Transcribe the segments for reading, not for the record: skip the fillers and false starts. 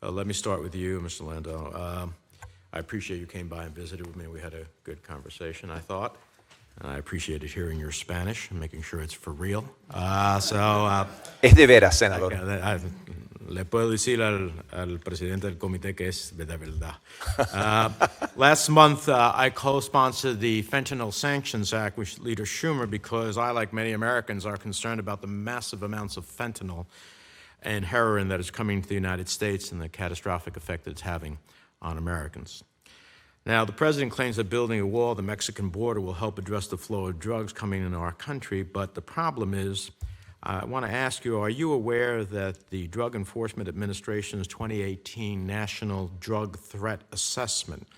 Let me start with you, Mr. Landau. I appreciate you came by and visited with me. We had a good conversation, I thought. I appreciated hearing your Spanish and making sure it's for real. Es de veras, senador. Le puedo decir al presidente del comité que es de verdad. Last month, I co-sponsored the Fentanyl Sanctions Act with Leader Schumer because I, like many Americans, are concerned about the massive amounts of fentanyl and heroin that is coming to the United States and the catastrophic effect it's having on Americans. Now, the president claims that building a wall at the Mexican border will help address the flow of drugs coming into our country, but the problem is, I want to ask you, are you aware that the Drug Enforcement Administration's 2018 National Drug Threat Assessment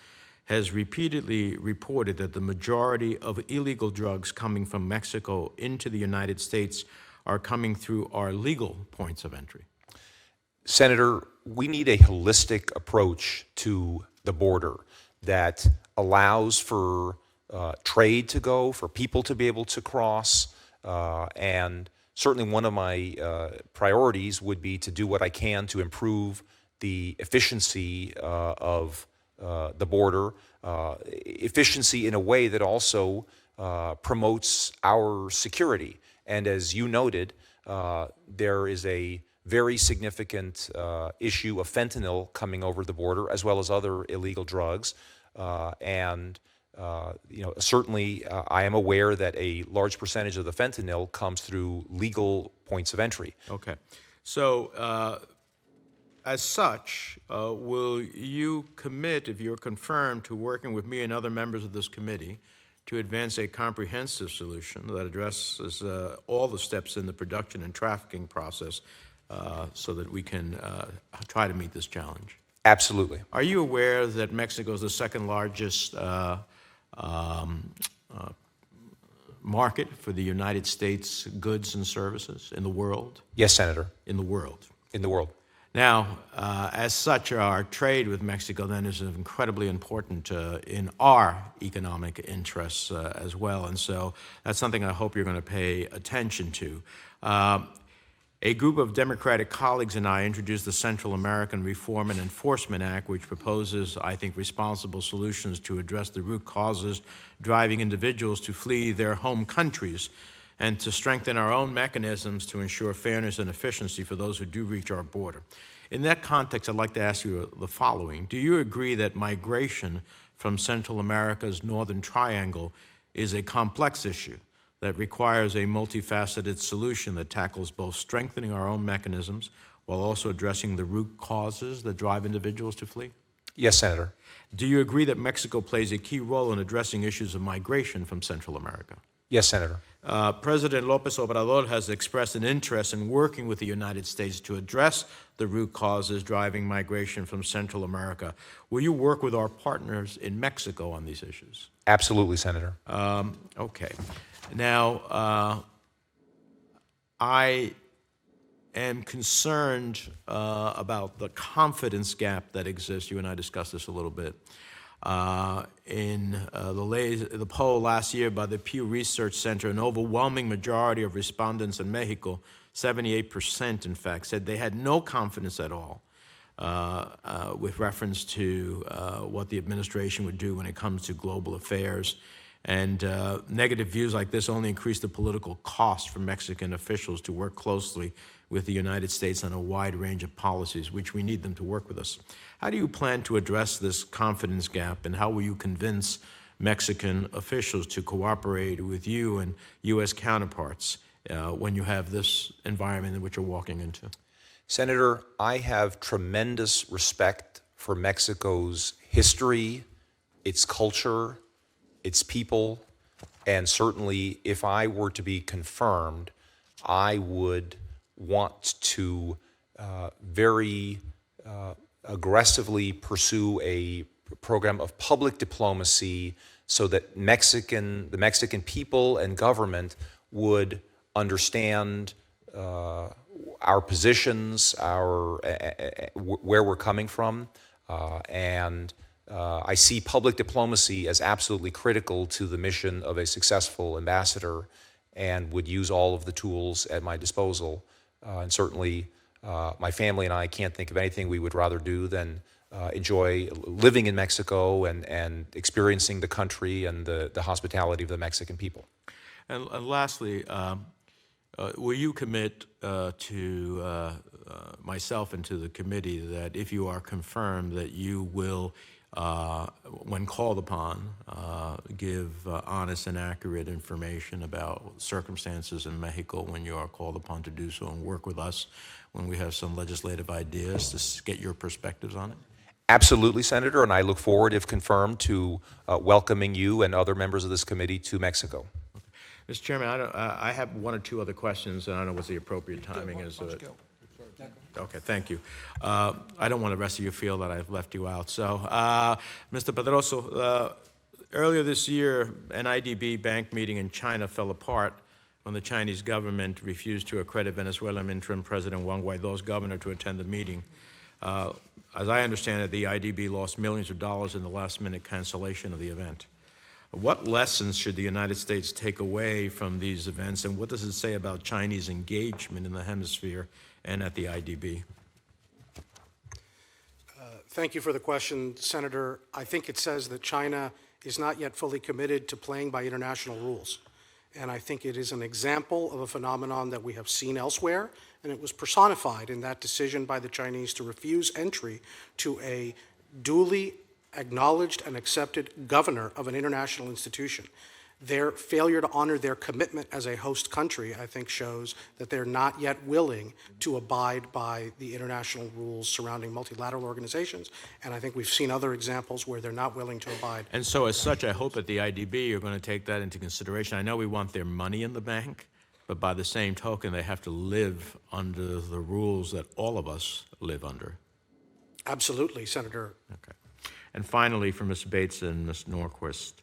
has repeatedly reported that the majority of illegal drugs coming from Mexico into the United States are coming through our legal points of entry? Senator, we need a holistic approach to the border that allows for trade to go, for people to be able to cross, and certainly one of my priorities would be to do what I can to improve the efficiency of the border, efficiency in a way that also promotes our security. And as you noted, there is a very significant issue of fentanyl coming over the border, as well as other illegal drugs. Certainly I am aware that a large percentage of the fentanyl comes through legal points of entry. Okay. So, as such, will you commit, if you're confirmed, to working with me and other members of this committee to advance a comprehensive solution that addresses all the steps in the production and trafficking process so that we can try to meet this challenge? Absolutely. Are you aware that Mexico is the second largest market for the United States goods and services in the world? Yes, Senator. In the world. In the world. Now, as such, our trade with Mexico then is incredibly important in our economic interests as well. And so that's something I hope you're going to pay attention to. A group of Democratic colleagues and I introduced the Central American Reform and Enforcement Act, which proposes, I think, responsible solutions to address the root causes driving individuals to flee their home countries and to strengthen our own mechanisms to ensure fairness and efficiency for those who do reach our border. In that context, I'd like to ask you the following. Do you agree that migration from Central America's Northern Triangle is a complex issue that requires a multifaceted solution that tackles both strengthening our own mechanisms while also addressing the root causes that drive individuals to flee? Yes, Senator. Do you agree that Mexico plays a key role in addressing issues of migration from Central America? Yes, Senator. President Lopez Obrador has expressed an interest in working with the United States to address the root causes driving migration from Central America. Will you work with our partners in Mexico on these issues? Absolutely, Senator. Okay. Now, I am concerned about the confidence gap that exists. You and I discussed this a little bit. In the poll last year by the Pew Research Center, an overwhelming majority of respondents in Mexico, 78% in fact, said they had no confidence at all with reference to what the administration would do when it comes to global affairs. And negative views like this only increase the political cost for Mexican officials to work closely with the United States on a wide range of policies, which we need them to work with us. How do you plan to address this confidence gap, and how will you convince Mexican officials to cooperate with you and U.S. counterparts when you have this environment in which you're walking into? Senator, I have tremendous respect for Mexico's history, its culture, its people, and certainly if I were to be confirmed, I would want to very aggressively pursue a program of public diplomacy so that the Mexican people and government would understand our positions, where we're coming from, and I see public diplomacy as absolutely critical to the mission of a successful ambassador, and would use all of the tools at my disposal. And certainly My family and I can't think of anything we would rather do than enjoy living in Mexico and experiencing the country and the hospitality of the Mexican people. And lastly, will you commit to myself and to the committee that if you are confirmed that you will, when called upon, give honest and accurate information about circumstances in Mexico when you are called upon to do so, and work with us when we have some legislative ideas to get your perspectives on it? Absolutely, Senator, and I look forward, if confirmed, to welcoming you and other members of this committee to Mexico. Mr. Chairman, I have one or two other questions, and I don't know what the appropriate timing is. Okay, thank you. I don't want the rest of you to feel that I've left you out. So, Mr. Pedrosa, earlier this year, an IDB bank meeting in China fell apart when the Chinese government refused to accredit Venezuelan interim President Juan Guaido's governor to attend the meeting. As I understand it, the IDB lost millions of dollars in the last-minute cancellation of the event. What lessons should the United States take away from these events, and what does it say about Chinese engagement in the hemisphere and at the IDB? Thank you for the question, Senator. I think it says that China is not yet fully committed to playing by international rules. And I think it is an example of a phenomenon that we have seen elsewhere, and it was personified in that decision by the Chinese to refuse entry to a duly acknowledged and accepted governor of an international institution. Their failure to honor their commitment as a host country, I think, shows that they're not yet willing to abide by the international rules surrounding multilateral organizations. And I think we've seen other examples where they're not willing to abide. And so as such, I hope at the IDB you're going to take that into consideration. I know we want their money in the bank, but by the same token, they have to live under the rules that all of us live under. Absolutely, Senator. Okay. And finally, for Mr. Bates and Ms. Nordquist,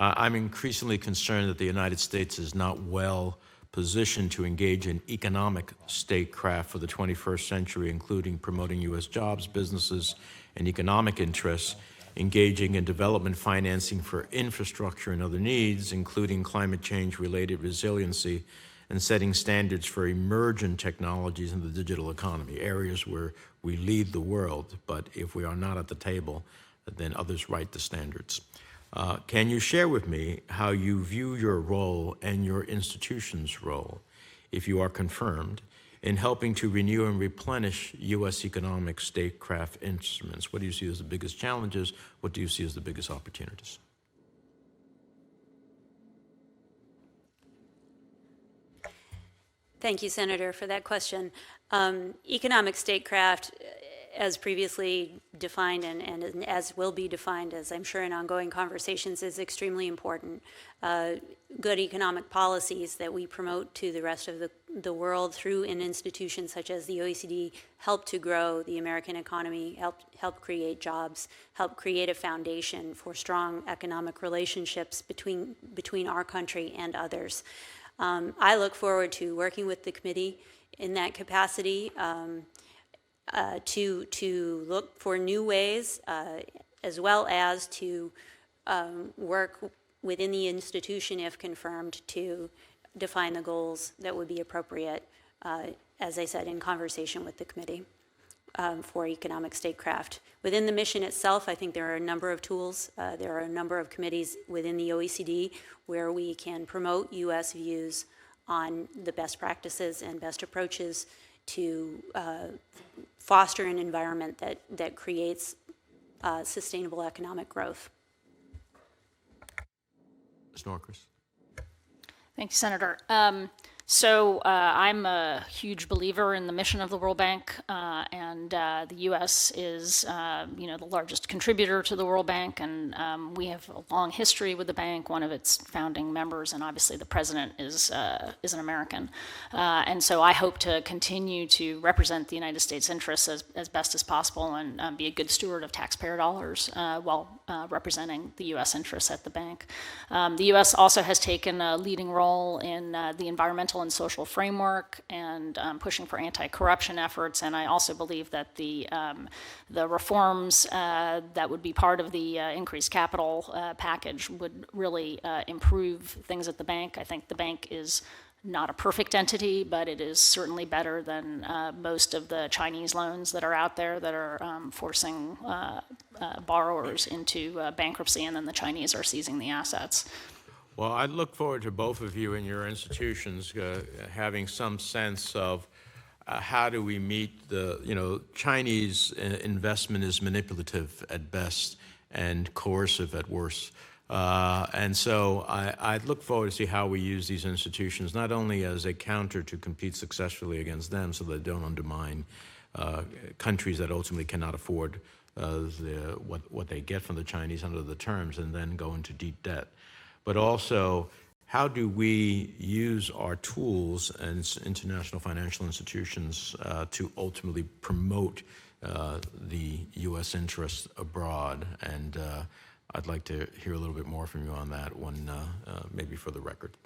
I'm increasingly concerned that the United States is not well positioned to engage in economic statecraft for the 21st century, including promoting U.S. jobs, businesses, and economic interests, engaging in development financing for infrastructure and other needs, including climate change-related resiliency, and setting standards for emergent technologies in the digital economy, areas where we lead the world, but if we are not at the table, then others write the standards. Can you share with me how you view your role and your institution's role, if you are confirmed, in helping to renew and replenish U.S. economic statecraft instruments? What do you see as the biggest challenges? What do you see as the biggest opportunities? Thank you, Senator, for that question. Economic statecraft, as previously defined and as will be defined, as I'm sure in ongoing conversations, is extremely important. Good economic policies that we promote to the rest of the world through an institution such as the OECD help to grow the American economy, help create jobs, help create a foundation for strong economic relationships between our country and others. I look forward to working with the committee in that capacity to look for new ways, as well as to work within the institution, if confirmed, to define the goals that would be appropriate, as I said, in conversation with the committee for economic statecraft. Within the mission itself, I think there are a number of tools. There are a number of committees within the OECD where we can promote U.S. views on the best practices and best approaches to foster an environment that creates sustainable economic growth. Ms. Nordquist. Thank you, Senator. I'm a huge believer in the mission of the World Bank, and the U.S. is, the largest contributor to the World Bank, and we have a long history with the bank. One of its founding members, and obviously the president, is an American, and so I hope to continue to represent the United States interests as best as possible, and be a good steward of taxpayer dollars while representing the U.S. interests at the bank. The U.S. also has taken a leading role in the environmental and social framework and pushing for anti-corruption efforts, and I also believe that the reforms that would be part of the increased capital package would really improve things at the bank. I think the bank is not a perfect entity, but it is certainly better than most of the Chinese loans that are out there that are forcing borrowers into bankruptcy, and then the Chinese are seizing the assets. Well, I look forward to both of you and your institutions having some sense of how do we meet the, Chinese investment is manipulative at best and coercive at worst. And so I look forward to see how we use these institutions, not only as a counter to compete successfully against them so they don't undermine countries that ultimately cannot afford what they get from the Chinese under the terms and then go into deep debt, but also how do we use our tools and international financial institutions to ultimately promote the U.S. interests abroad? And I'd like to hear a little bit more from you on that one, maybe for the record.